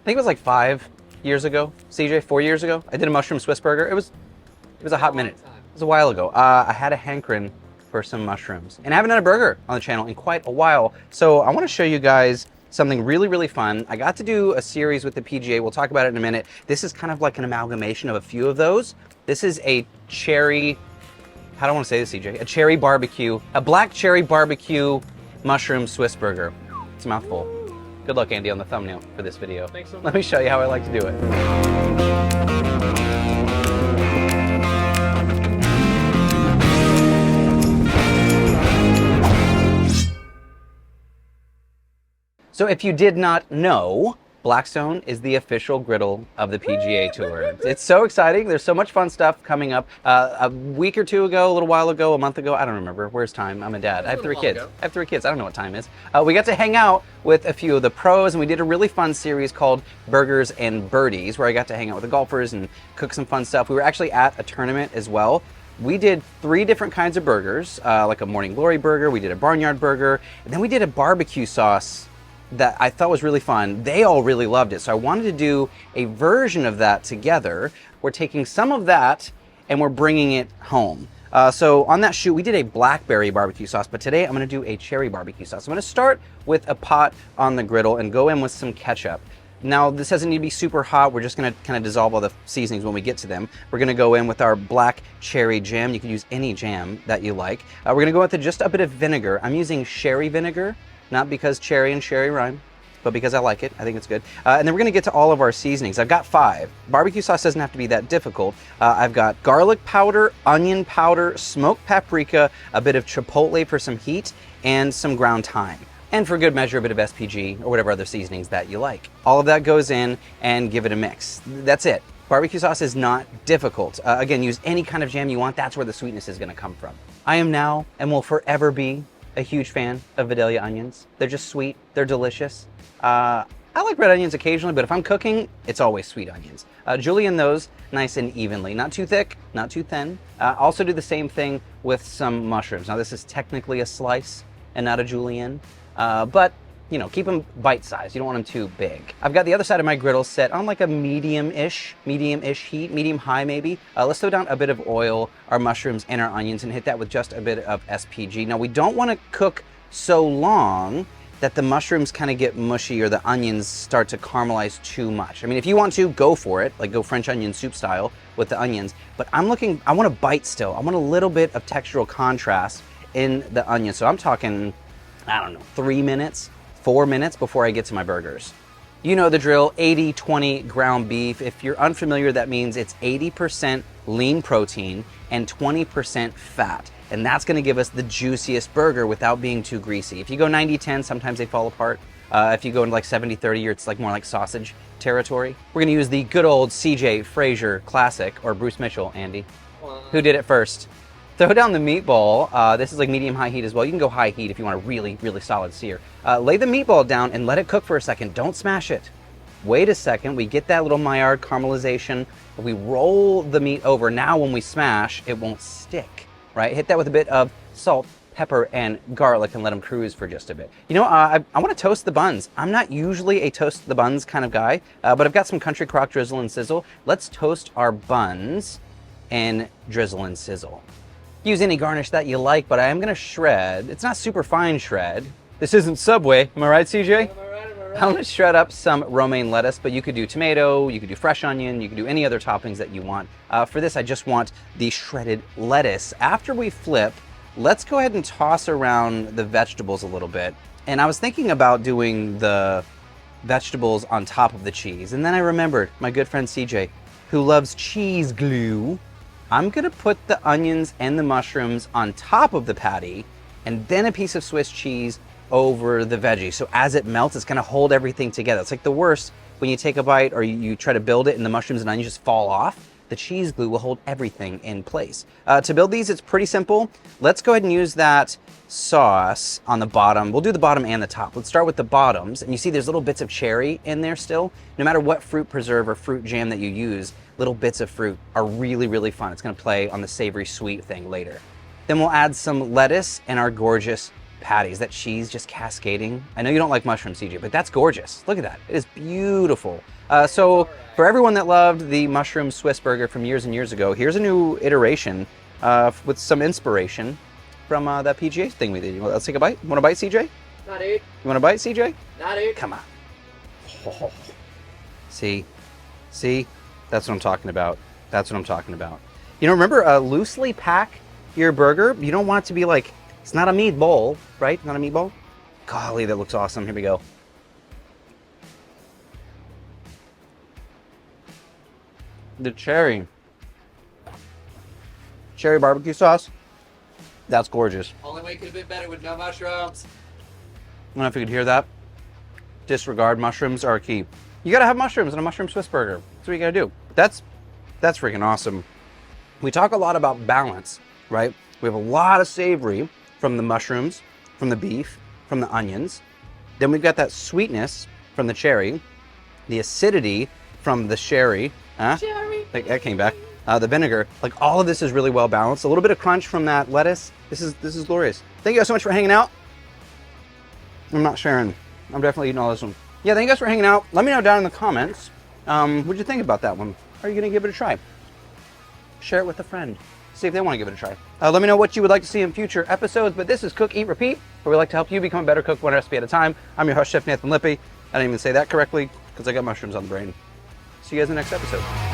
think it was like 5 years ago, CJ, 4 years ago. I did a mushroom Swiss burger. It was a hot minute. It was a while ago. I had a hankering for some mushrooms. And I haven't done a burger on the channel in quite a while. So I want to show you guys something really, really fun. I got to do a series with the PGA. We'll talk about it in a minute. This is kind of like an amalgamation of a few of those. This is a cherry, how do I want to say this, CJ? A cherry barbecue, a black cherry barbecue mushroom Swiss burger. It's a mouthful. Good luck, Andy, on the thumbnail for this video. Thanks so much. Let me show you how I like to do it. So if you did not know, Blackstone is the official griddle of the PGA Tour. It's so exciting. There's so much fun stuff coming up. A week or two ago, a little while ago, a month ago, I don't remember. Where's time? I'm a dad. I have 3 kids. I don't know what time is. We got to hang out with a few of the pros, and we did a really fun series called Burgers and Birdies, where I got to hang out with the golfers and cook some fun stuff. We were actually at a tournament as well. We did 3 different kinds of burgers, like a Morning Glory burger. We did a barnyard burger, and then we did a barbecue sauce that I thought was really fun. They all really loved it. So I wanted to do a version of that together. We're taking some of that and we're bringing it home. So on that shoot, we did a blackberry barbecue sauce, but today I'm gonna do a cherry barbecue sauce. I'm gonna start with a pot on the griddle and go in with some ketchup. Now, this doesn't need to be super hot. We're just gonna kind of dissolve all the seasonings when we get to them. We're gonna go in with our black cherry jam. You can use any jam that you like. We're gonna go with just a bit of vinegar. I'm using sherry vinegar. Not because cherry and sherry rhyme, but because I like it. I think it's good. And then we're gonna get to all of our seasonings. I've got 5. Barbecue sauce doesn't have to be that difficult. I've got garlic powder, onion powder, smoked paprika, a bit of chipotle for some heat, and some ground thyme. And for good measure, a bit of S.P.G. or whatever other seasonings that you like. All of that goes in and give it a mix. That's it. Barbecue sauce is not difficult. Again, use any kind of jam you want. That's where the sweetness is gonna come from. I am now and will forever be a huge fan of Vidalia onions. They're just sweet, they're delicious. I like red onions occasionally, but if I'm cooking, it's always sweet onions. Julienne those nice and evenly, not too thick, not too thin. Also do the same thing with some mushrooms. Now this is technically a slice and not a julienne, but you know, keep them bite-sized. You don't want them too big. I've got the other side of my griddle set on like a medium-ish heat, medium-high maybe. Let's throw down a bit of oil, our mushrooms, and our onions, and hit that with just a bit of S.P.G. Now, we don't want to cook so long that the mushrooms kind of get mushy or the onions start to caramelize too much. I mean, if you want to, go for it, like go French onion soup style with the onions, but I want a bite still. I want a little bit of textural contrast in the onion. So I'm talking, I don't know, 3 minutes, 4 minutes before I get to my burgers. You know the drill, 80-20 ground beef. If you're unfamiliar, that means it's 80% lean protein and 20% fat. And that's gonna give us the juiciest burger without being too greasy. If you go 90-10, sometimes they fall apart. If you go into like 70-30, it's like more like sausage territory. We're gonna use the good old CJ Frazier classic, or Bruce Mitchell, Andy. Who did it first? Throw down the meatball. This is like medium-high heat as well. You can go high heat if you want a really, really solid sear. Lay the meatball down and let it cook for a second. Don't smash it. Wait a second. We get that little Maillard caramelization. We roll the meat over. Now when we smash, it won't stick, right? Hit that with a bit of salt, pepper, and garlic and let them cruise for just a bit. You know, I want to toast the buns. I'm not usually a toast the buns kind of guy, but I've got some country crock drizzle and sizzle. Let's toast our buns and drizzle and sizzle. Use any garnish that you like, but I am gonna shred. It's not super fine shred. This isn't Subway, am I right, CJ? I'm gonna shred up some romaine lettuce, but you could do tomato, you could do fresh onion, you could do any other toppings that you want. For this, I just want the shredded lettuce. After we flip, let's go ahead and toss around the vegetables a little bit. And I was thinking about doing the vegetables on top of the cheese, and then I remembered my good friend CJ, who loves cheese glue. I'm gonna put the onions and the mushrooms on top of the patty and then a piece of Swiss cheese over the veggie. So as it melts, it's gonna hold everything together. It's like the worst when you take a bite or you try to build it and the mushrooms and onions just fall off. The cheese glue will hold everything in place. To build these, it's pretty simple. Let's go ahead and use that sauce on the bottom. We'll do the bottom and the top. Let's start with the bottoms. And you see there's little bits of cherry in there still. No matter what fruit preserve or fruit jam that you use, little bits of fruit are really, really fun. It's gonna play on the savory sweet thing later. Then we'll add some lettuce and our gorgeous patties, that cheese just cascading. I know you don't like mushrooms, CJ, but that's gorgeous. Look at that. It is beautiful. So for everyone that loved the mushroom Swiss burger from years and years ago, here's a new iteration with some inspiration from that PGA thing we did. Let's take a bite. Want a bite, CJ? Nah, dude. You want a bite, CJ? Nah, dude. Come on. Oh. See? That's what I'm talking about. That's what I'm talking about. You know, remember, loosely pack your burger. You don't want it to be like, it's not a meatball, right? Not a meatball? Golly, that looks awesome. Here we go. The cherry barbecue sauce. That's gorgeous. Only way could have been better with no mushrooms. I don't know if you could hear that. Disregard, mushrooms are key. You gotta have mushrooms in a mushroom Swiss burger. That's what you gotta do. That's freaking awesome. We talk a lot about balance, right? We have a lot of savory from the mushrooms, from the beef, from the onions. Then we've got that sweetness from the cherry, the acidity from the sherry. Cherry. That came back. The vinegar. Like, all of this is really well balanced. A little bit of crunch from that lettuce. This is glorious. Thank you guys so much for hanging out. I'm not sharing. I'm definitely eating all this one. Yeah, thank you guys for hanging out. Let me know down in the comments. What'd you think about that one? Are you gonna give it a try? Share it with a friend. See if they want to give it a try. Let me know what you would like to see in future episodes. But this is Cook, Eat, Repeat, where we like to help you become a better cook one recipe at a time. I'm your host, Chef Nathan Lippy. I didn't even say that correctly because I got mushrooms on the brain. See you guys in the next episode.